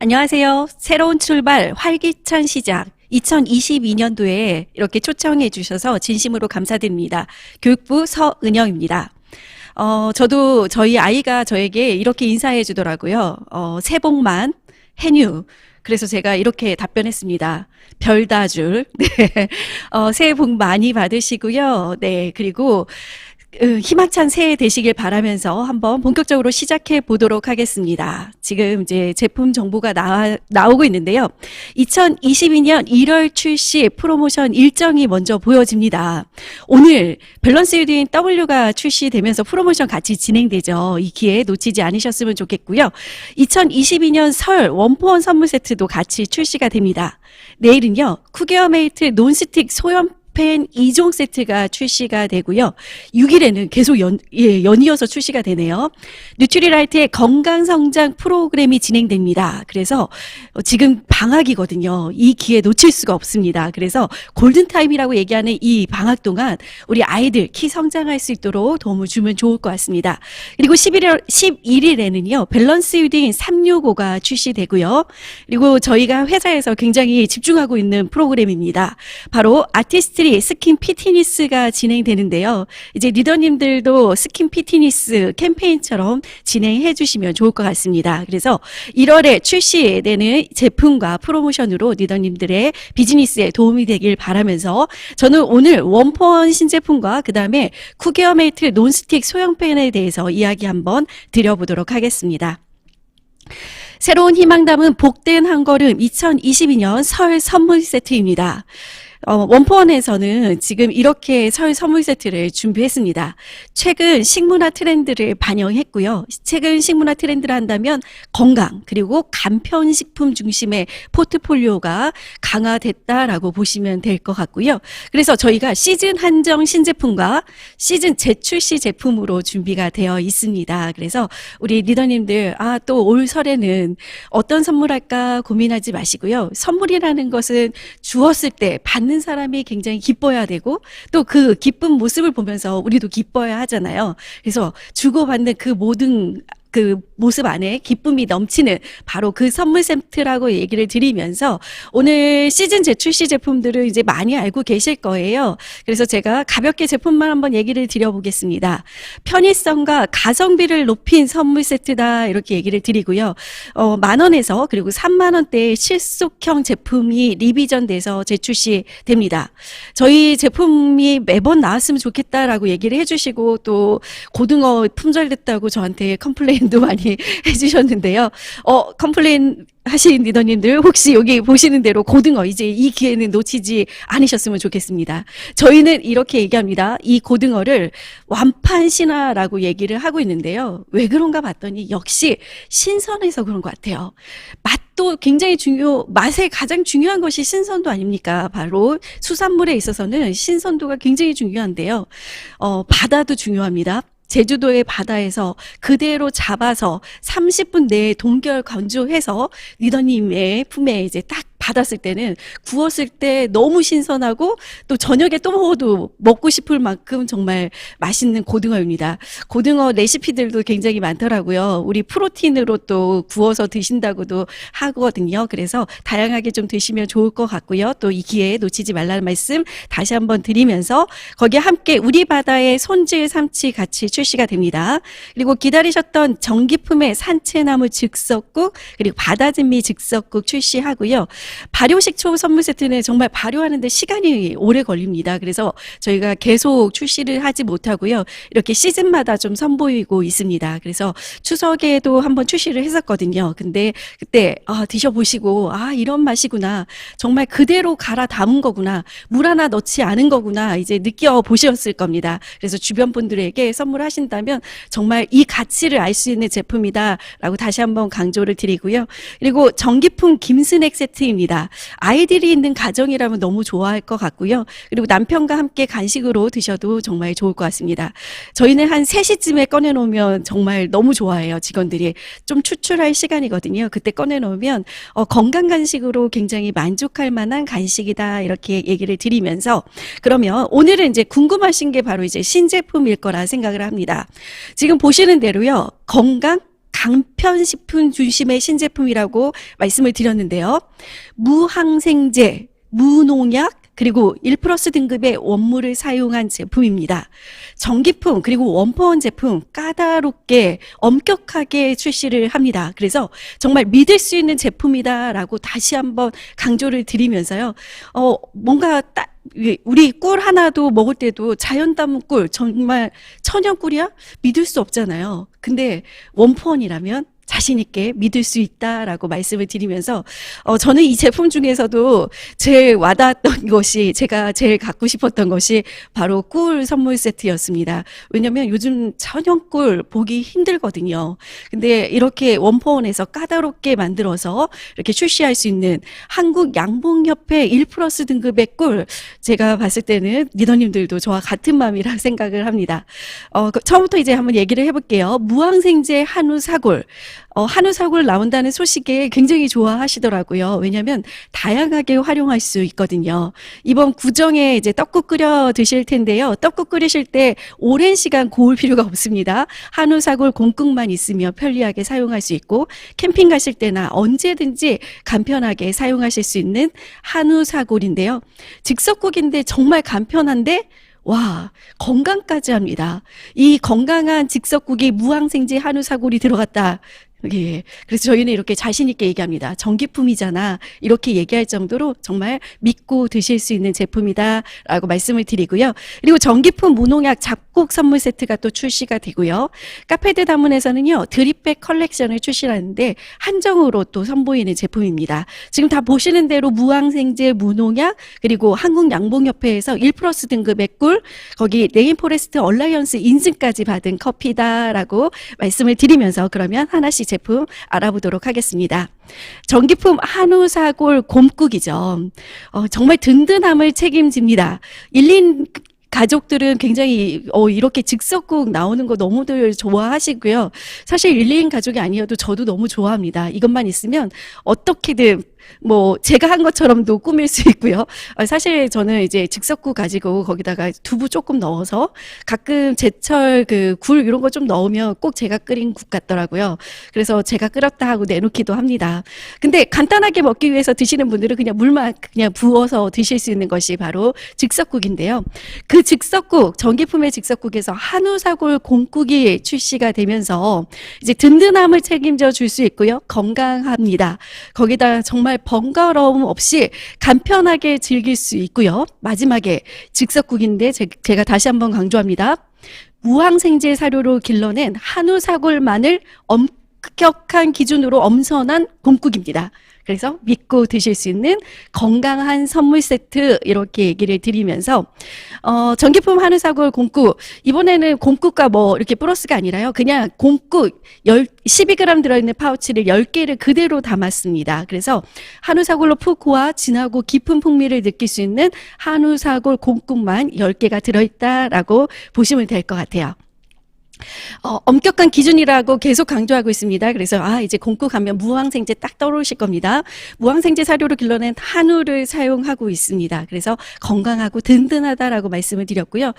안녕하세요. 새로운 출발, 활기찬 시작. 2022년도에 이렇게 초청해 주셔서 진심으로 감사드립니다. 교육부 서은영입니다. 저도 저희 아이가 저에게 이렇게 인사해 주더라고요. 새해 복만, 해뉴. 그래서 제가 이렇게 답변했습니다. 별다줄. 네. 새해 복 많이 받으시고요. 네. 그리고 희망찬 새해 되시길 바라면서 한번 본격적으로 시작해 보도록 하겠습니다. 지금 이제 제품 정보가 나오고 있는데요. 2022년 1월 출시 프로모션 일정이 먼저 보여집니다. 오늘 밸런스 유드인 W가 출시되면서 프로모션 같이 진행되죠. 이 기회 놓치지 않으셨으면 좋겠고요. 2022년 설 원포원 선물 세트도 같이 출시가 됩니다. 내일은요. 쿠게어 메이트 논스틱 소형 팬 2종 세트가 출시가 되고요. 6일에는 계속 연이어서 출시가 되네요. 뉴트리라이트의 건강성장 프로그램이 진행됩니다. 그래서 지금 방학이거든요. 이 기회 놓칠 수가 없습니다. 그래서 골든타임이라고 얘기하는 이 방학 동안 우리 아이들 키 성장할 수 있도록 도움을 주면 좋을 것 같습니다. 그리고 11일에는요. 밸런스 유딩 365가 출시되고요. 그리고 저희가 회사에서 굉장히 집중하고 있는 프로그램입니다. 바로 아티스트리 스킨 피트니스가 진행되는데요. 이제 리더님들도 스킨 피트니스 캠페인처럼 진행해 주시면 좋을 것 같습니다. 그래서 1월에 출시되는 제품과 프로모션으로 리더님들의 비즈니스에 도움이 되길 바라면서 저는 오늘 원포원 신제품과 그 다음에 쿠게어 메이트 논스틱 소형 팬에 대해서 이야기 한번 드려보도록 하겠습니다. 새로운 희망 담은 복된 한 걸음 2022년 설 선물 세트입니다. 원포원에서는 지금 이렇게 설 선물 세트를 준비했습니다. 최근 식문화 트렌드를 반영했고요. 최근 식문화 트렌드를 한다면 건강 그리고 간편식품 중심의 포트폴리오가 강화됐다라고 보시면 될 것 같고요. 그래서 저희가 시즌 한정 신제품과 시즌 재출시 제품으로 준비가 되어 있습니다. 그래서 우리 리더님들 또 올 설에는 어떤 선물할까 고민하지 마시고요. 선물이라는 것은 주었을 때 받는 사람이 굉장히 기뻐야 되고 또 그 기쁜 모습을 보면서 우리도 기뻐야 하잖아요. 그래서 주고받는 그 모든 그 모습 안에 기쁨이 넘치는 바로 그 선물 세트라고 얘기를 드리면서 오늘 시즌 재출시 제품들을 이제 많이 알고 계실 거예요. 그래서 제가 가볍게 제품만 한번 얘기를 드려보겠습니다. 편의성과 가성비를 높인 선물 세트다 이렇게 얘기를 드리고요. 10,000원에서 그리고 30,000원대의 실속형 제품이 리비전돼서 재출시 됩니다. 저희 제품이 매번 나왔으면 좋겠다라고 얘기를 해주시고 또 고등어 품절됐다고 저한테 컴플레인도 많이 해주셨는데요. 컴플레인 하신 리더님들 혹시 여기 보시는 대로 고등어 이제 이 기회는 놓치지 않으셨으면 좋겠습니다. 저희는 이렇게 얘기합니다. 이 고등어를 완판 신화라고 얘기를 하고 있는데요. 왜 그런가 봤더니 역시 신선해서 그런 것 같아요. 맛도 굉장히 맛의 가장 중요한 것이 신선도 아닙니까? 바로 수산물에 있어서는 신선도가 굉장히 중요한데요. 바다도 중요합니다. 제주도의 바다에서 그대로 잡아서 30분 내에 동결 건조해서 리더님의 품에 이제 딱 받았을 때는 구웠을 때 너무 신선하고 또 저녁에 또 먹어도 먹고 싶을 만큼 정말 맛있는 고등어입니다. 고등어 레시피들도 굉장히 많더라고요. 우리 프로틴으로 또 구워서 드신다고도 하거든요. 그래서 다양하게 좀 드시면 좋을 것 같고요. 또 이 기회에 놓치지 말라는 말씀 다시 한번 드리면서 거기에 함께 우리 바다의 손질 삼치 같이 출시가 됩니다. 그리고 기다리셨던 전기품의 산채나물 즉석국 그리고 바다진미 즉석국 출시하고요. 발효식초 선물 세트는 정말 발효하는데 시간이 오래 걸립니다. 그래서 저희가 계속 출시를 하지 못하고요. 이렇게 시즌마다 좀 선보이고 있습니다. 그래서 추석에도 한번 출시를 했었거든요. 근데 그때 드셔보시고 이런 맛이구나. 정말 그대로 갈아 담은 거구나. 물 하나 넣지 않은 거구나. 이제 느껴보셨을 겁니다. 그래서 주변 분들에게 선물하신다면 정말 이 가치를 알 수 있는 제품이다라고 다시 한번 강조를 드리고요. 그리고 전기품 김스낵 세트입니다. 아이들이 있는 가정이라면 너무 좋아할 것 같고요. 그리고 남편과 함께 간식으로 드셔도 정말 좋을 것 같습니다. 저희는 한 3시쯤에 꺼내놓으면 정말 너무 좋아해요. 직원들이. 좀 추출할 시간이거든요. 그때 꺼내놓으면 건강 간식으로 굉장히 만족할 만한 간식이다 이렇게 얘기를 드리면서 그러면 오늘은 이제 궁금하신 게 바로 이제 신제품일 거라 생각을 합니다. 지금 보시는 대로요. 건강 간편식품 중심의 신제품이라고 말씀을 드렸는데요. 무항생제, 무농약, 그리고 1플러스 등급의 원물을 사용한 제품입니다. 전기품 그리고 원포원 제품 까다롭게 엄격하게 출시를 합니다. 그래서 정말 믿을 수 있는 제품이다라고 다시 한번 강조를 드리면서요. 뭔가 우리 꿀 하나도 먹을 때도 자연 담은 꿀, 정말 천연 꿀이야? 믿을 수 없잖아요. 근데 원포원이라면 자신 있게 믿을 수 있다라고 말씀을 드리면서 저는 이 제품 중에서도 제일 와닿았던 것이, 제가 제일 갖고 싶었던 것이 바로 꿀 선물 세트였습니다. 왜냐면 요즘 천연 꿀 보기 힘들거든요. 근데 이렇게 원포원에서 까다롭게 만들어서 이렇게 출시할 수 있는 한국 양봉협회 1플러스 등급의 꿀, 제가 봤을 때는 리더님들도 저와 같은 마음이라 생각을 합니다. 처음부터 이제 한번 얘기를 해볼게요. 무항생제 한우 사골. 한우 사골 나온다는 소식에 굉장히 좋아하시더라고요. 왜냐하면 다양하게 활용할 수 있거든요. 이번 구정에 이제 떡국 끓여 드실 텐데요. 떡국 끓이실 때 오랜 시간 고울 필요가 없습니다. 한우 사골 곰국만 있으면 편리하게 사용할 수 있고, 캠핑 가실 때나 언제든지 간편하게 사용하실 수 있는 한우 사골인데요. 즉석국인데 정말 간편한데 와, 건강까지 합니다. 이 건강한 즉석국이 무항생제 한우 사골이 들어갔다. 예. 그래서 저희는 이렇게 자신 있게 얘기합니다. 전기품이잖아. 이렇게 얘기할 정도로 정말 믿고 드실 수 있는 제품이다라고 말씀을 드리고요. 그리고 전기품 무농약 잡곡 선물 세트가 또 출시가 되고요. 카페드 다문에서는요, 드립백 컬렉션을 출시하는데 한정으로 또 선보이는 제품입니다. 지금 다 보시는 대로 무항생제, 무농약, 그리고 한국양봉협회에서 1플러스 등급의 꿀, 거기 레인포레스트 얼라이언스 인증까지 받은 커피다라고 말씀을 드리면서 그러면 하나씩 제품 알아보도록 하겠습니다. 전기품 한우 사골 곰국이죠. 정말 든든함을 책임집니다. 1인 가족들은 굉장히 이렇게 즉석국 나오는 거 너무들 좋아하시고요. 사실 1인 가족이 아니어도 저도 너무 좋아합니다. 이것만 있으면 어떻게든 뭐 제가 한 것처럼도 꾸밀 수 있고요. 사실 저는 이제 즉석국 가지고 거기다가 두부 조금 넣어서 가끔 제철 그 굴 이런 거 좀 넣으면 꼭 제가 끓인 국 같더라고요. 그래서 제가 끓였다 하고 내놓기도 합니다. 근데 간단하게 먹기 위해서 드시는 분들은 그냥 물만 그냥 부어서 드실 수 있는 것이 바로 즉석국인데요. 그 즉석국, 전기품의 즉석국에서 한우 사골 곰국이 출시가 되면서 이제 든든함을 책임져 줄 수 있고요. 건강합니다. 거기다 정말 번거로움 없이 간편하게 즐길 수 있고요. 마지막에 즉석국인데 제가 다시 한번 강조합니다. 무항생제 사료로 길러낸 한우 사골만을 엄격한 기준으로 엄선한 곰국입니다. 그래서 믿고 드실 수 있는 건강한 선물 세트, 이렇게 얘기를 드리면서 전기품 한우 사골 곰국, 이번에는 곰국과 뭐 이렇게 플러스가 아니라요, 그냥 곰국 12g 들어있는 파우치를 10개를 그대로 담았습니다. 그래서 한우 사골로 푹 고와 진하고 깊은 풍미를 느낄 수 있는 한우 사골 곰국만 10개가 들어있다라고 보시면 될 것 같아요. 엄격한 기준이라고 계속 강조하고 있습니다. 그래서 이제 곰국 하면 무항생제 딱 떠오르실 겁니다. 무항생제 사료로 길러낸 한우를 사용하고 있습니다. 그래서 건강하고 든든하다라고 말씀을 드렸고요.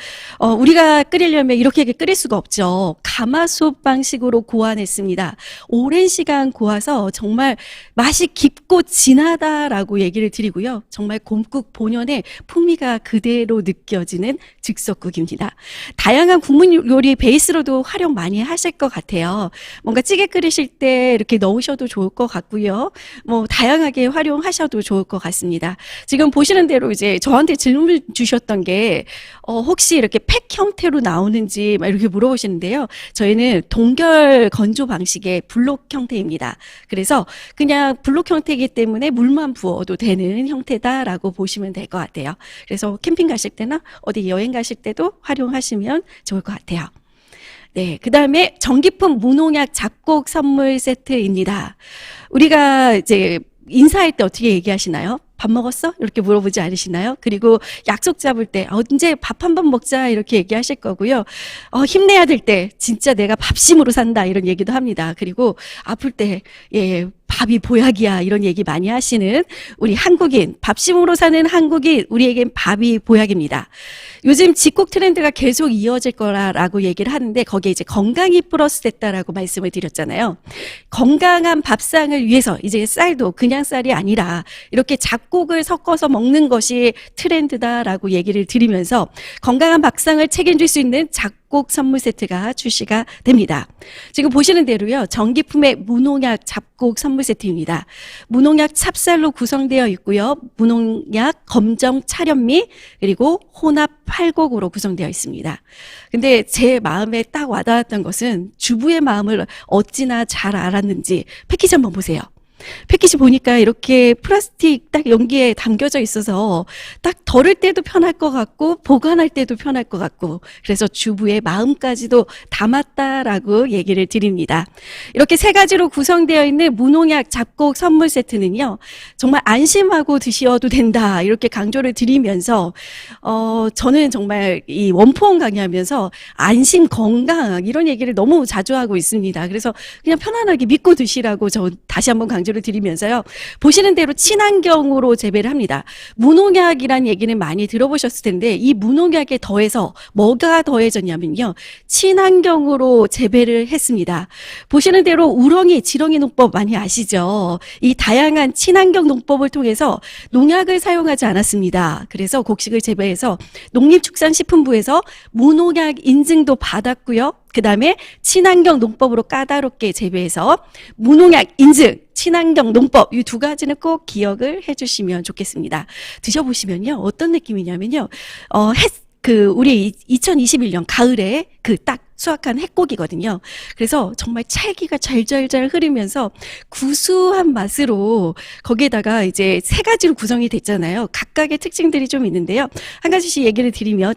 우리가 끓이려면 이렇게 끓일 수가 없죠. 가마솥 방식으로 고안했습니다. 오랜 시간 고아서 정말 맛이 깊고 진하다라고 얘기를 드리고요. 정말 곰국 본연의 풍미가 그대로 느껴지는 즉석국입니다. 다양한 국물 요리 베이스로도 활용 많이 하실 것 같아요. 뭔가 찌개 끓이실 때 이렇게 넣으셔도 좋을 것 같고요. 뭐 다양하게 활용하셔도 좋을 것 같습니다. 지금 보시는 대로 이제 저한테 질문 주셨던 게 혹시 이렇게 팩 형태로 나오는지 막 이렇게 물어보시는데요. 저희는 동결 건조 방식의 블록 형태입니다. 그래서 그냥 블록 형태이기 때문에 물만 부어도 되는 형태다라고 보시면 될 것 같아요. 그래서 캠핑 가실 때나 어디 여행 가실 때도 활용하시면 좋을 것 같아요. 네, 그 다음에 전기품 무농약 잡곡 선물 세트입니다. 우리가 이제 인사할 때 어떻게 얘기하시나요? 밥 먹었어? 이렇게 물어보지 않으시나요? 그리고 약속 잡을 때 언제 밥 한 번 먹자 이렇게 얘기하실 거고요. 힘내야 될 때 진짜 내가 밥심으로 산다 이런 얘기도 합니다. 그리고 아플 때 밥이 보약이야 이런 얘기 많이 하시는 우리 한국인, 밥심으로 사는 한국인, 우리에겐 밥이 보약입니다. 요즘 집콕 트렌드가 계속 이어질 거라고 얘기를 하는데 거기에 이제 건강이 플러스 됐다라고 말씀을 드렸잖아요. 건강한 밥상을 위해서 이제 쌀도 그냥 쌀이 아니라 이렇게 잡곡을 섞어서 먹는 것이 트렌드다라고 얘기를 드리면서 건강한 밥상을 책임질 수 있는 잡곡 선물 세트가 출시가 됩니다. 지금 보시는 대로요. 전기품의 무농약 잡곡 선물 세트입니다. 무농약 찹쌀로 구성되어 있고요. 무농약 검정 찰현미 그리고 혼합 팔곡으로 구성되어 있습니다. 근데 제 마음에 딱 와닿았던 것은 주부의 마음을 어찌나 잘 알았는지 패키지 한번 보세요. 패키지 보니까 이렇게 플라스틱 딱 용기에 담겨져 있어서 딱 덜을 때도 편할 것 같고 보관할 때도 편할 것 같고 그래서 주부의 마음까지도 담았다라고 얘기를 드립니다. 이렇게 세 가지로 구성되어 있는 무농약 잡곡 선물 세트는요. 정말 안심하고 드셔도 된다 이렇게 강조를 드리면서 저는 정말 이 원포원 강의하면서 안심 건강 이런 얘기를 너무 자주 하고 있습니다. 그래서 그냥 편안하게 믿고 드시라고 저 다시 한번 강조를 드리면서요. 보시는 대로 친환경으로 재배를 합니다. 무농약이란 얘기는 많이 들어보셨을 텐데 이 무농약에 더해서 뭐가 더해졌냐면요. 친환경으로 재배를 했습니다. 보시는 대로 우렁이, 지렁이 농법 많이 아시죠? 이 다양한 친환경 농법을 통해서 농약을 사용하지 않았습니다. 그래서 곡식을 재배해서 농림축산식품부에서 무농약 인증도 받았고요. 그 다음에 친환경 농법으로 까다롭게 재배해서 무농약 인증, 친환경 농법 이 두 가지는 꼭 기억을 해주시면 좋겠습니다. 드셔보시면요 어떤 느낌이냐면요, 우리 2021년 가을에 그 딱 수확한 핵곡이거든요. 그래서 정말 찰기가 잘잘잘 흐르면서 구수한 맛으로 거기에다가 이제 세 가지로 구성이 됐잖아요. 각각의 특징들이 좀 있는데요. 한 가지씩 얘기를 드리면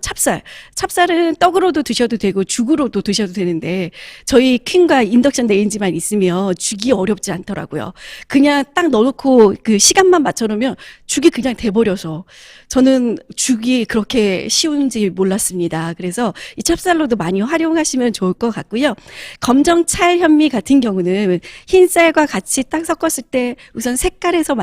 찹쌀은 떡으로도 드셔도 되고 죽으로도 드셔도 되는데 저희 퀸과 인덕션 레인지만 있으면 죽이 어렵지 않더라고요. 그냥 딱 넣어놓고 그 시간만 맞춰놓으면 죽이 그냥 돼버려서 저는 죽이 그렇게 쉬운지 몰랐습니다. 그래서 이 찹쌀로도 많이 활용하시면 좋을 것 같고요. 검정 찰 현미 같은 경우는 흰 쌀과 같이 딱 섞었을 때 우선 색깔에서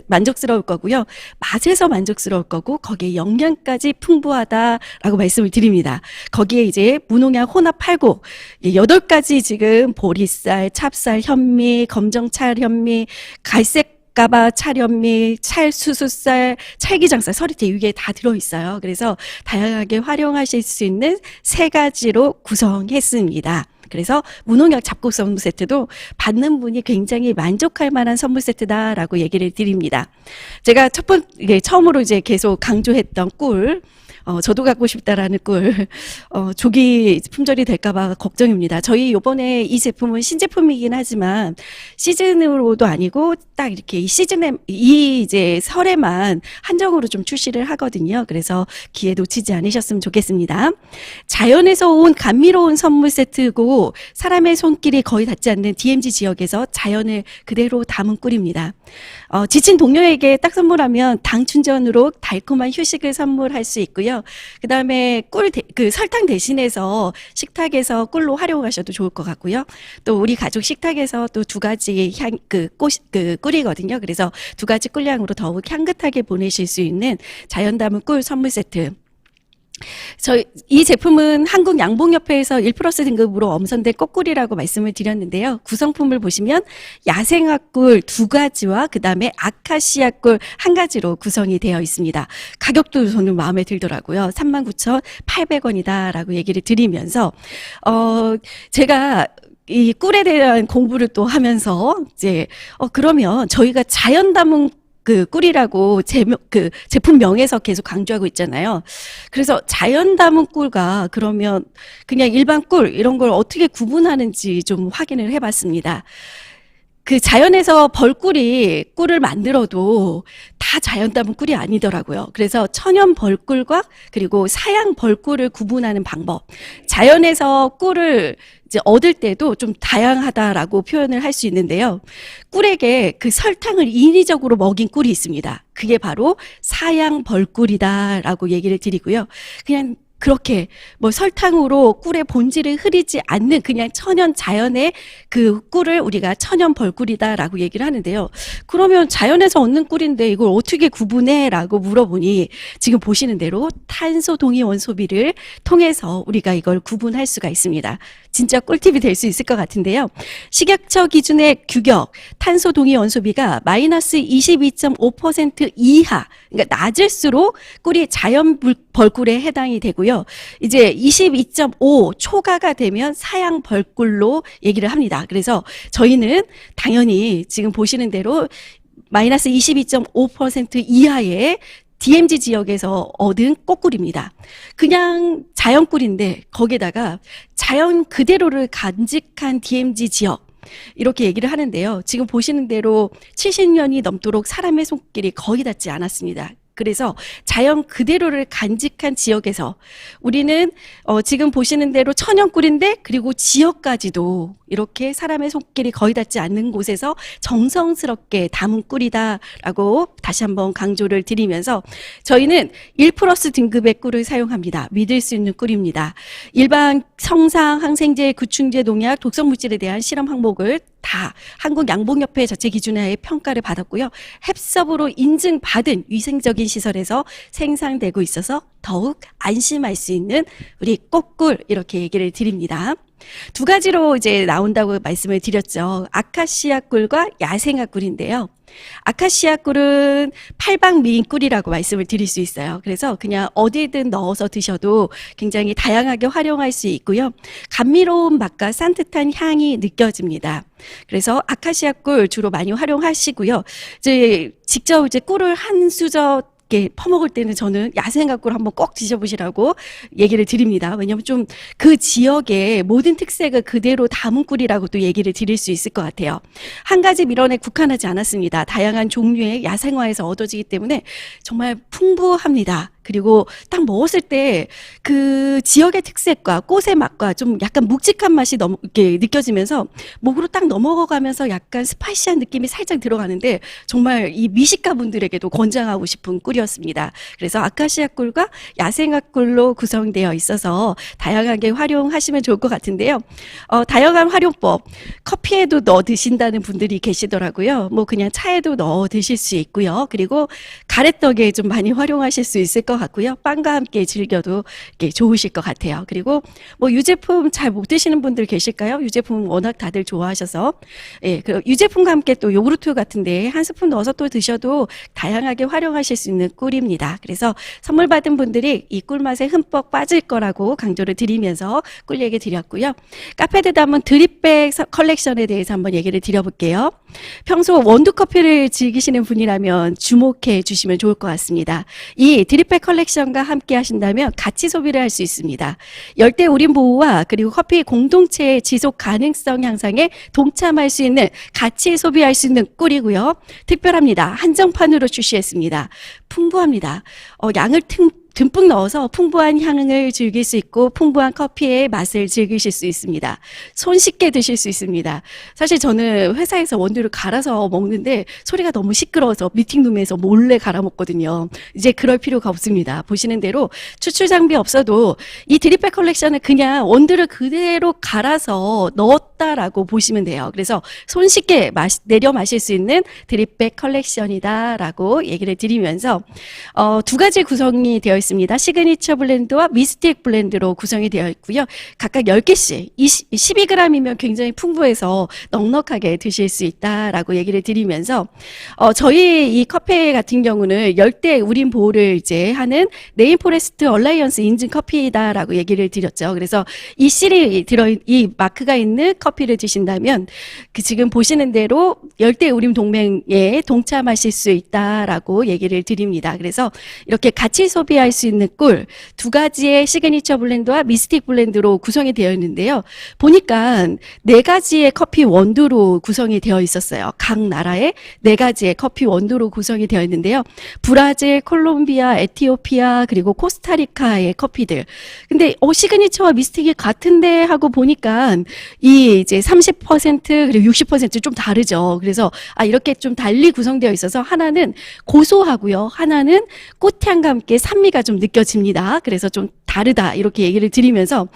만족스러울 거고요. 맛에서 만족스러울 거고 거기에 영양까지 풍부하다라고 말씀을 드립니다. 거기에 이제 무농약 혼합 팔곡 8가지 지금 보리쌀, 찹쌀, 현미, 검정 찰 현미, 갈색 까바 찰현미, 찰수수쌀, 찰기장쌀, 서리태 이게 다 들어있어요. 그래서 다양하게 활용하실 수 있는 세 가지로 구성했습니다. 그래서 무농약 잡곡 선물 세트도 받는 분이 굉장히 만족할 만한 선물 세트다라고 얘기를 드립니다. 제가 처음으로 이제 계속 강조했던 꿀, 저도 갖고 싶다라는 꿀, 조기 품절이 될까봐 걱정입니다. 저희 요번에 이 제품은 신제품이긴 하지만 시즌으로도 아니고 딱 이렇게 이제 설에만 한정으로 좀 출시를 하거든요. 그래서 기회 놓치지 않으셨으면 좋겠습니다. 자연에서 온 감미로운 선물 세트고 사람의 손길이 거의 닿지 않는 DMZ 지역에서 자연을 그대로 담은 꿀입니다. 지친 동료에게 딱 선물하면 당 충전으로 달콤한 휴식을 선물할 수 있고요. 그 다음에 설탕 대신해서 식탁에서 꿀로 활용하셔도 좋을 것 같고요. 또 우리 가족 식탁에서 또 두 가지 꿀이거든요. 그래서 두 가지 꿀량으로 더욱 향긋하게 보내실 수 있는 자연 담은 꿀 선물 세트. 이 제품은 한국양봉협회에서 1플러스 등급으로 엄선된 꽃꿀이라고 말씀을 드렸는데요. 구성품을 보시면 야생화꿀 2가지와 그 다음에 아카시아꿀 1가지로 구성이 되어 있습니다. 가격도 저는 마음에 들더라고요. 39,800원이다라고 얘기를 드리면서 제가 이 꿀에 대한 공부를 또 하면서 이제 그러면 저희가 자연 담은 꿀이라고 제품명에서 계속 강조하고 있잖아요. 그래서 자연 담은 꿀과 그러면 그냥 일반 꿀 이런 걸 어떻게 구분하는지 좀 확인을 해봤습니다. 자연에서 꿀을 만들어도 다 자연 담은 꿀이 아니더라고요. 그래서 천연 벌꿀과 그리고 사양 벌꿀을 구분하는 방법. 자연에서 꿀을 이제 얻을 때도 좀 다양하다라고 표현을 할 수 있는데요. 꿀에게 설탕을 인위적으로 먹인 꿀이 있습니다. 그게 바로 사양 벌꿀이다라고 얘기를 드리고요. 그냥 그렇게 뭐 설탕으로 꿀의 본질을 흐리지 않는 그냥 천연 자연의 그 꿀을 우리가 천연 벌꿀이다라고 얘기를 하는데요. 그러면 자연에서 얻는 꿀인데 이걸 어떻게 구분해라고 물어보니 지금 보시는 대로 탄소 동위원 소비를 통해서 우리가 이걸 구분할 수가 있습니다. 진짜 꿀팁이 될 수 있을 것 같은데요. 식약처 기준의 규격 탄소 동위원 소비가 마이너스 22.5% 이하, 그러니까 낮을수록 꿀이 자연 벌꿀에 해당이 되고요. 이제 22.5 초과가 되면 사양 벌꿀로 얘기를 합니다. 그래서 저희는 당연히 지금 보시는 대로 마이너스 22.5% 이하의 DMZ 지역에서 얻은 꽃꿀입니다. 그냥 자연꿀인데 거기에다가 자연 그대로를 간직한 DMZ 지역 이렇게 얘기를 하는데요. 지금 보시는 대로 70년이 넘도록 사람의 손길이 거의 닿지 않았습니다. 그래서 자연 그대로를 간직한 지역에서 우리는 지금 보시는 대로 천연꿀인데 그리고 지역까지도 이렇게 사람의 손길이 거의 닿지 않는 곳에서 정성스럽게 담은 꿀이다라고 다시 한번 강조를 드리면서 저희는 1+ 등급의 꿀을 사용합니다. 믿을 수 있는 꿀입니다. 일반 성상, 항생제, 구충제, 농약, 독성물질에 대한 실험 항목을 다 한국양봉협회 자체 기준하에 평가를 받았고요. 햅섭으로 인증받은 위생적인 시설에서 생산되고 있어서 더욱 안심할 수 있는 우리 꽃꿀 이렇게 얘기를 드립니다. 두 가지로 이제 나온다고 말씀을 드렸죠. 아카시아 꿀과 야생화 꿀인데요. 아카시아 꿀은 팔방미인 꿀이라고 말씀을 드릴 수 있어요. 그래서 그냥 어디든 넣어서 드셔도 굉장히 다양하게 활용할 수 있고요. 감미로운 맛과 산뜻한 향이 느껴집니다. 그래서 아카시아 꿀 주로 많이 활용하시고요. 이제 직접 이제 꿀을 한 수저 퍼먹을 때는 저는 야생화 꿀 한번 꼭 드셔보시라고 얘기를 드립니다. 왜냐하면 좀 그 지역의 모든 특색을 그대로 담은 꿀이라고 또 얘기를 드릴 수 있을 것 같아요. 한 가지 밀원에 국한하지 않았습니다. 다양한 종류의 야생화에서 얻어지기 때문에 정말 풍부합니다. 그리고 딱 먹었을 때 그 지역의 특색과 꽃의 맛과 좀 약간 묵직한 맛이 너무 이렇게 느껴지면서 목으로 딱 넘어가면서 약간 스파이시한 느낌이 살짝 들어가는데 정말 이 미식가 분들에게도 권장하고 싶은 꿀이었습니다. 그래서 아카시아 꿀과 야생화 꿀로 구성되어 있어서 다양하게 활용하시면 좋을 것 같은데요. 다양한 활용법, 커피에도 넣어 드신다는 분들이 계시더라고요. 뭐 그냥 차에도 넣어 드실 수 있고요. 그리고 가래떡에 좀 많이 활용하실 수 있을 것 같고요. 빵과 함께 즐겨도 이렇게 좋으실 것 같아요. 그리고 뭐 유제품 잘 못 드시는 분들 계실까요? 유제품 워낙 다들 좋아하셔서 예, 그 유제품과 함께 또 요구르트 같은데 한 스푼 넣어서 또 드셔도 다양하게 활용하실 수 있는 꿀입니다. 그래서 선물 받은 분들이 이 꿀맛에 흠뻑 빠질 거라고 강조를 드리면서 꿀 얘기 드렸고요. 카페드 담은 드립백 컬렉션에 대해서 한번 얘기를 드려볼게요. 평소 원두커피를 즐기시는 분이라면 주목해 주시면 좋을 것 같습니다. 이 드립백 컬렉션과 함께 하신다면 같이 소비를 할 수 있습니다. 열대 우림 보호와 그리고 커피 공동체의 지속 가능성 향상에 동참할 수 있는 같이 소비할 수 있는 꿀이고요. 특별합니다. 한정판으로 출시했습니다. 풍부합니다. 양을 듬뿍 넣어서 풍부한 향을 즐길 수 있고 풍부한 커피의 맛을 즐기실 수 있습니다. 손쉽게 드실 수 있습니다. 사실 저는 회사에서 원두를 갈아서 먹는데 소리가 너무 시끄러워서 미팅룸에서 몰래 갈아 먹거든요. 이제 그럴 필요가 없습니다. 보시는 대로 추출 장비 없어도 이 드립백 컬렉션은 그냥 원두를 그대로 갈아서 넣었다라고 보시면 돼요. 그래서 손쉽게 내려 마실 수 있는 드립백 컬렉션이다라고 얘기를 드리면서 두 가지 구성이 되어 있습니다. 시그니처 블렌드와 미스틱 블렌드로 구성이 되어 있고요. 각각 10개씩 12g이면 굉장히 풍부해서 넉넉하게 드실 수 있다라고 얘기를 드리면서 저희 이 커피 같은 경우는 열대 우림 보호를 이제 하는 레인포레스트 얼라이언스 인증 커피다라고 얘기를 드렸죠. 그래서 이 실이 이 마크가 있는 커피를 드신다면 그 지금 보시는 대로 열대 우림 동맹에 동참하실 수 있다라고 얘기를 드립니다. 그래서 이렇게 같이 소비할 수 있는 꿀 두 가지의 시그니처 블렌드와 미스틱 블렌드로 구성이 되어 있는데요. 보니까 4가지의 커피 원두로 구성이 되어 있었어요. 각 나라의 4가지의 커피 원두로 구성이 되어 있는데요. 브라질, 콜롬비아, 에티오피아 그리고 코스타리카의 커피들. 근데 시그니처와 미스틱이 같은데 하고 보니까 이 이제 30% 그리고 60%좀 다르죠. 그래서 이렇게 좀 달리 구성되어 있어서 하나는 고소하고요. 하나는 꽃향과 함께 산미가 좀 느껴집니다. 그래서 좀 다르다 이렇게 얘기를 드리면서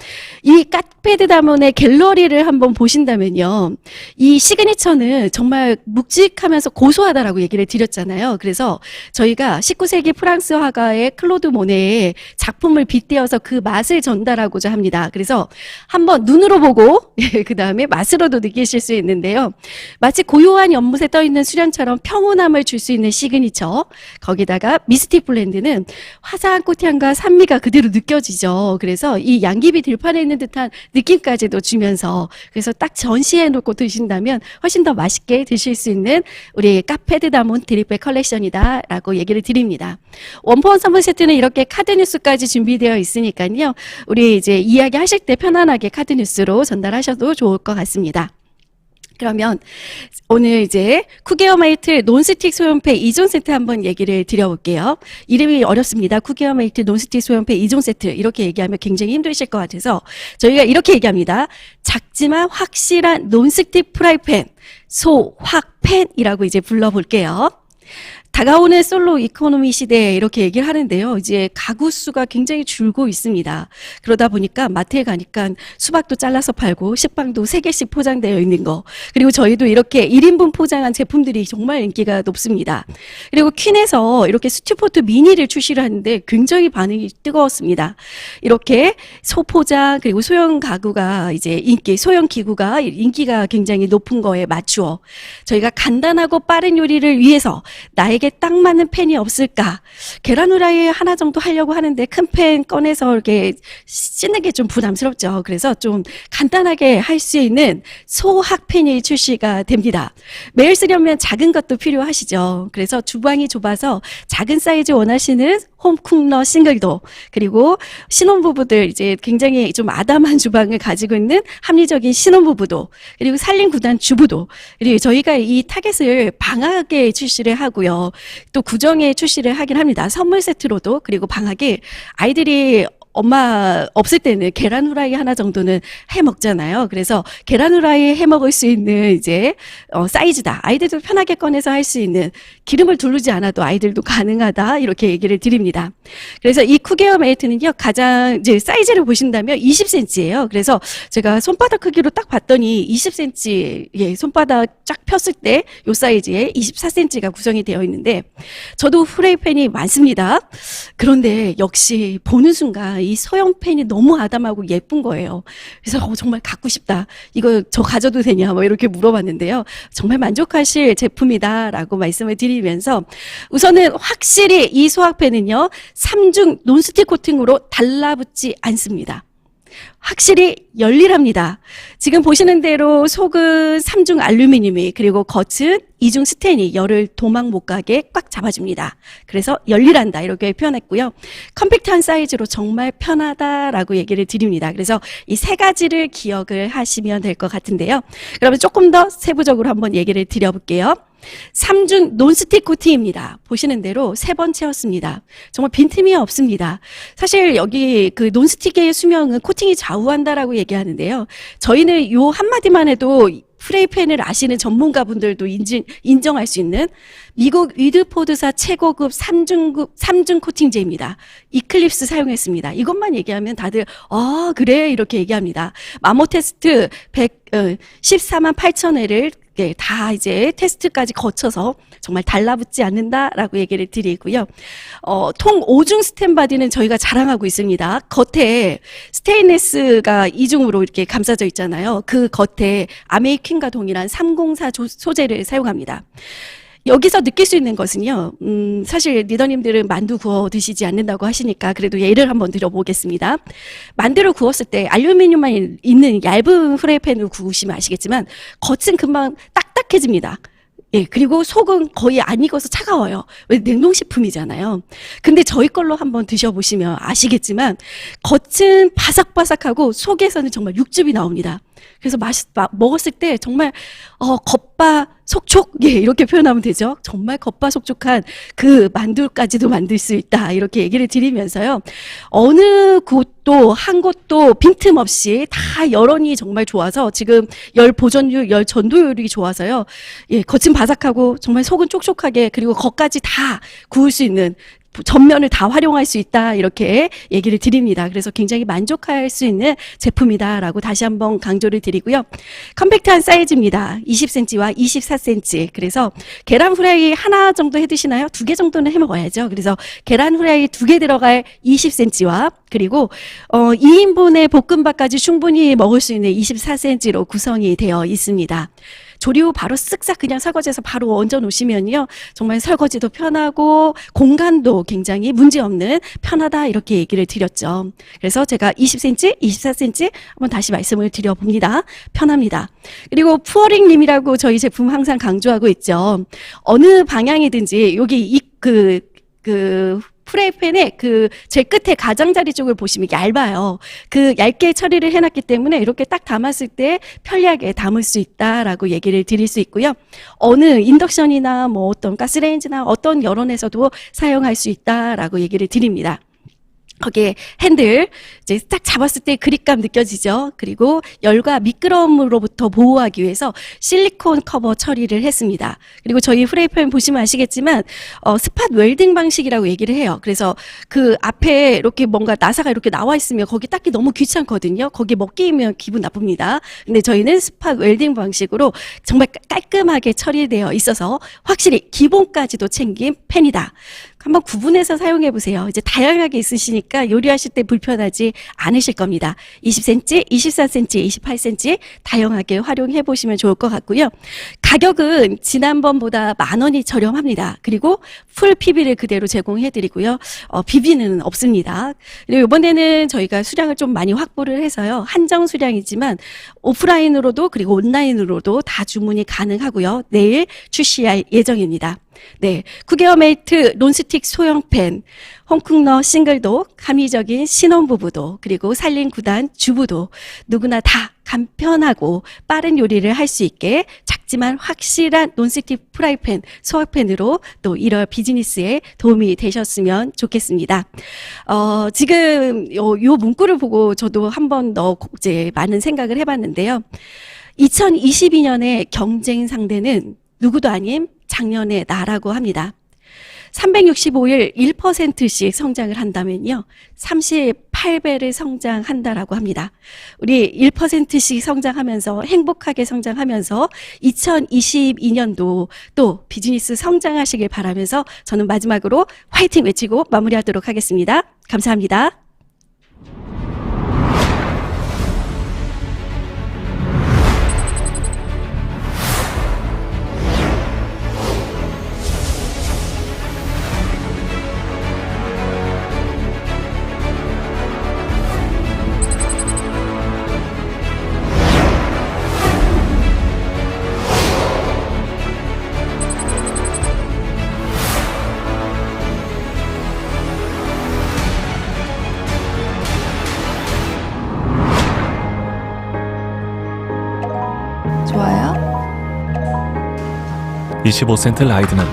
이 카페드다몬의 갤러리를 한번 보신다면요. 이 시그니처는 정말 묵직하면서 고소하다라고 얘기를 드렸잖아요. 그래서 저희가 19세기 프랑스 화가의 클로드 모네의 작품을 빗대어서 그 맛을 전달하고자 합니다. 그래서 한번 눈으로 보고 그 다음에 맛으로도 느끼실 수 있는데요. 마치 고요한 연못에 떠있는 수련처럼 평온함을 줄 수 있는 시그니처, 거기다가 미스틱 블렌드는 화사한 꽃향과 산미가 그대로 느껴지죠. 그래서 이 양귀비 들판에 있는 듯한 느낌까지도 주면서, 그래서 딱 전시해 놓고 드신다면 훨씬 더 맛있게 드실 수 있는 우리 카페드다몬 드립백 컬렉션이다 라고 얘기를 드립니다. 원포원 선물 세트는 이렇게 카드 뉴스까지 준비되어 있으니까요. 우리 이제 이야기 하실 때 편안하게 카드 뉴스로 전달하셔도 좋을 것 같습니다. 그러면 오늘 이제 쿠게어메이트 논스틱 소형패 2종 세트 한번 얘기를 드려볼게요. 이름이 어렵습니다. 쿠게어메이트 논스틱 소형패 2종 세트 이렇게 얘기하면 굉장히 힘드실 것 같아서 저희가 이렇게 얘기합니다. 작지만 확실한 논스틱 프라이팬 소확팬이라고 이제 불러볼게요. 다가오는 솔로 이코노미 시대에 이렇게 얘기를 하는데요. 이제 가구 수가 굉장히 줄고 있습니다. 그러다 보니까 마트에 가니까 수박도 잘라서 팔고 식빵도 3개씩 포장되어 있는 거. 그리고 저희도 이렇게 1인분 포장한 제품들이 정말 인기가 높습니다. 그리고 퀸에서 이렇게 스튜포트 미니를 출시를 하는데 굉장히 반응이 뜨거웠습니다. 이렇게 소포장 그리고 소형 가구가 이제 소형 기구가 인기가 굉장히 높은 거에 맞추어 저희가 간단하고 빠른 요리를 위해서 나에게 딱 맞는 팬이 없을까? 계란 후라이 하나 정도 하려고 하는데 큰 팬 꺼내서 이렇게 씻는 게 좀 부담스럽죠. 그래서 좀 간단하게 할 수 있는 소확팬이 출시가 됩니다. 매일 쓰려면 작은 것도 필요하시죠. 그래서 주방이 좁아서 작은 사이즈 원하시는 홈쿡러 싱글도, 그리고 신혼부부들 이제 굉장히 좀 아담한 주방을 가지고 있는 합리적인 신혼부부도, 그리고 살림 구단 주부도, 그리고 저희가 이 타겟을 방학에 출시를 하고요. 또 구정에 출시를 하긴 합니다. 선물 세트로도. 그리고 방학에 아이들이 엄마 없을 때는 계란 후라이 하나 정도는 해 먹잖아요. 그래서 계란 후라이 해 먹을 수 있는 이제 사이즈다. 아이들도 편하게 꺼내서 할 수 있는, 기름을 두르지 않아도 아이들도 가능하다. 이렇게 얘기를 드립니다. 그래서 이 쿠게어 메이트는요, 가장 이제 사이즈를 보신다면 20cm예요. 그래서 제가 손바닥 크기로 딱 봤더니 20cm, 예, 손바닥 쫙 폈을 때 요 사이즈에 24cm가 구성이 되어 있는데, 저도 후라이팬이 많습니다. 그런데 역시 보는 순간 이 소형팬이 너무 아담하고 예쁜 거예요. 그래서 정말 갖고 싶다. 이거 저 가져도 되냐? 뭐 이렇게 물어봤는데요. 정말 만족하실 제품이다라고 말씀을 드리면서, 우선은 확실히 이 소확팬은요, 3중 논스틱 코팅으로 달라붙지 않습니다. 확실히 열일합니다. 지금 보시는 대로 속은 3중 알루미늄이, 그리고 겉은 2중 스텐이 열을 도망 못 가게 꽉 잡아줍니다. 그래서 열일한다 이렇게 표현했고요. 컴팩트한 사이즈로 정말 편하다라고 얘기를 드립니다. 그래서 이 세 가지를 기억을 하시면 될 것 같은데요. 그러면 조금 더 세부적으로 한번 얘기를 드려볼게요. 3중 논스틱 코팅입니다. 보시는 대로 3번 채웠습니다. 정말 빈틈이 없습니다. 사실 여기 그 논스틱의 수명은 코팅이 좌우한다라고 얘기하는데요. 저희는 요 한마디만 해도 프라이팬을 아시는 전문가분들도 인정할 수 있는 미국 위드포드사 최고급 3중 코팅제입니다. 이클립스 사용했습니다. 이것만 얘기하면 다들 그래 이렇게 얘기합니다. 마모 테스트 14만 8천 회를 다 이제 테스트까지 거쳐서 정말 달라붙지 않는다라고 얘기를 드리고요. 통 5중 스텐 바디는 저희가 자랑하고 있습니다. 겉에 스테인리스가 2중으로 이렇게 감싸져 있잖아요. 그 겉에 아메이퀸과 동일한 304 소재를 사용합니다. 여기서 느낄 수 있는 것은요, 사실 리더님들은 만두 구워 드시지 않는다고 하시니까 그래도 예를 한번 드려보겠습니다. 만두를 구웠을 때 알루미늄만 있는 얇은 프라이팬으로 구우시면 아시겠지만 겉은 금방 딱딱해집니다. 예, 그리고 속은 거의 안 익어서 차가워요. 왜 냉동식품이잖아요. 근데 저희 걸로 한번 드셔보시면 아시겠지만 겉은 바삭바삭하고 속에서는 정말 육즙이 나옵니다. 그래서 먹었을 때 정말 겉바 속촉, 예, 이렇게 표현하면 되죠. 정말 겉바속촉한 그 만두까지도 만들 수 있다. 이렇게 얘기를 드리면서요. 어느 곳도 한 곳도 빈틈없이 다 여론이 정말 좋아서 지금 열 보존율, 열 전도율이 좋아서요. 예, 겉은 바삭하고 정말 속은 촉촉하게 그리고 겉까지 다 구울 수 있는 전면을 다 활용할 수 있다 이렇게 얘기를 드립니다. 그래서 굉장히 만족할 수 있는 제품이다라고 다시 한번 강조를 드리고요. 컴팩트한 사이즈입니다. 20cm와 24cm. 그래서 계란 후라이 하나 정도 해 드시나요? 2개 정도는 해 먹어야죠. 그래서 계란 후라이 2개 들어갈 20cm와 그리고 2인분의 볶음밥까지 충분히 먹을 수 있는 24cm로 구성이 되어 있습니다. 조리 후 바로 쓱싹 그냥 설거지해서 바로 얹어 놓으시면요. 정말 설거지도 편하고 공간도 굉장히 문제없는 편하다 이렇게 얘기를 드렸죠. 그래서 제가 20cm, 24cm 한번 다시 말씀을 드려봅니다. 편합니다. 그리고 푸어링님이라고 저희 제품 항상 강조하고 있죠. 어느 방향이든지 여기 프라이팬의 제일 끝에 가장자리 쪽을 보시면 얇아요. 그 얇게 처리를 해놨기 때문에 이렇게 딱 담았을 때 편리하게 담을 수 있다라고 얘기를 드릴 수 있고요. 어느 인덕션이나 뭐 어떤 가스레인지나 어떤 여론에서도 사용할 수 있다라고 얘기를 드립니다. 거기에 핸들 이제 딱 잡았을 때 그립감 느껴지죠. 그리고 열과 미끄러움으로부터 보호하기 위해서 실리콘 커버 처리를 했습니다. 그리고 저희 프라이팬 보시면 아시겠지만 스팟 웰딩 방식이라고 얘기를 해요. 그래서 그 앞에 이렇게 뭔가 나사가 이렇게 나와 있으면 거기 닦기 너무 귀찮거든요. 거기 먹기면 기분 나쁩니다. 근데 저희는 스팟 웰딩 방식으로 정말 깔끔하게 처리되어 있어서 확실히 기본까지도 챙긴 팬이다. 한번 구분해서 사용해 보세요. 이제 다양하게 있으시니까 요리하실 때 불편하지 않으실 겁니다. 20cm, 24cm, 28cm 다양하게 활용해 보시면 좋을 것 같고요. 가격은 지난번보다 10,000원이 저렴합니다. 그리고 풀 PB를 그대로 제공해 드리고요. 비비는 없습니다. 그리고 이번에는 저희가 수량을 좀 많이 확보를 해서요. 한정 수량이지만 오프라인으로도 그리고 온라인으로도 다 주문이 가능하고요. 내일 출시할 예정입니다. 네, 쿠게어 메이트 논스틱 소형팬, 홍콩너 싱글도, 합리적인 신혼부부도, 그리고 살림 9단 주부도 누구나 다 간편하고 빠른 요리를 할 수 있게 작지만 확실한 논스틱 프라이팬, 소확팬으로 또 1월 비즈니스에 도움이 되셨으면 좋겠습니다. 지금 요 문구를 보고 저도 한 번 더 이제 많은 생각을 해봤는데요. 2022년의 경쟁 상대는 누구도 아닌 작년의 나라고 합니다. 365일 1%씩 성장을 한다면요. 38배를 성장한다라고 합니다. 우리 1%씩 성장하면서 행복하게 성장하면서 2022년도 또 비즈니스 성장하시길 바라면서 저는 마지막으로 화이팅 외치고 마무리하도록 하겠습니다. 감사합니다. 좋아요. 25센트 라이드는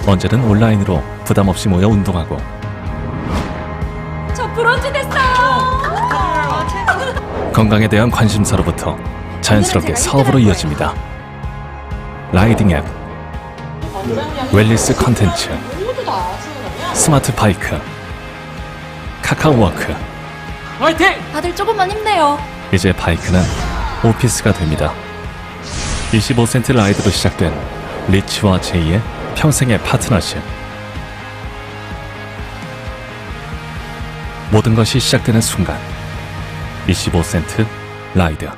언제든 온라인으로 부담 없이 모여 운동하고 저 브론즈 됐어요. 건강에 대한 관심사로부터 자연스럽게 사업으로 이어집니다. 라이딩 앱, 웰니스 컨텐츠, 스마트 바이크, 카카오워크. 다들 조금만 힘내요. 이제 바이크는 오피스가 됩니다. 25센트 라이드로 시작된 리치와 제이의 평생의 파트너십. 모든 것이 시작되는 순간 25센트 라이드.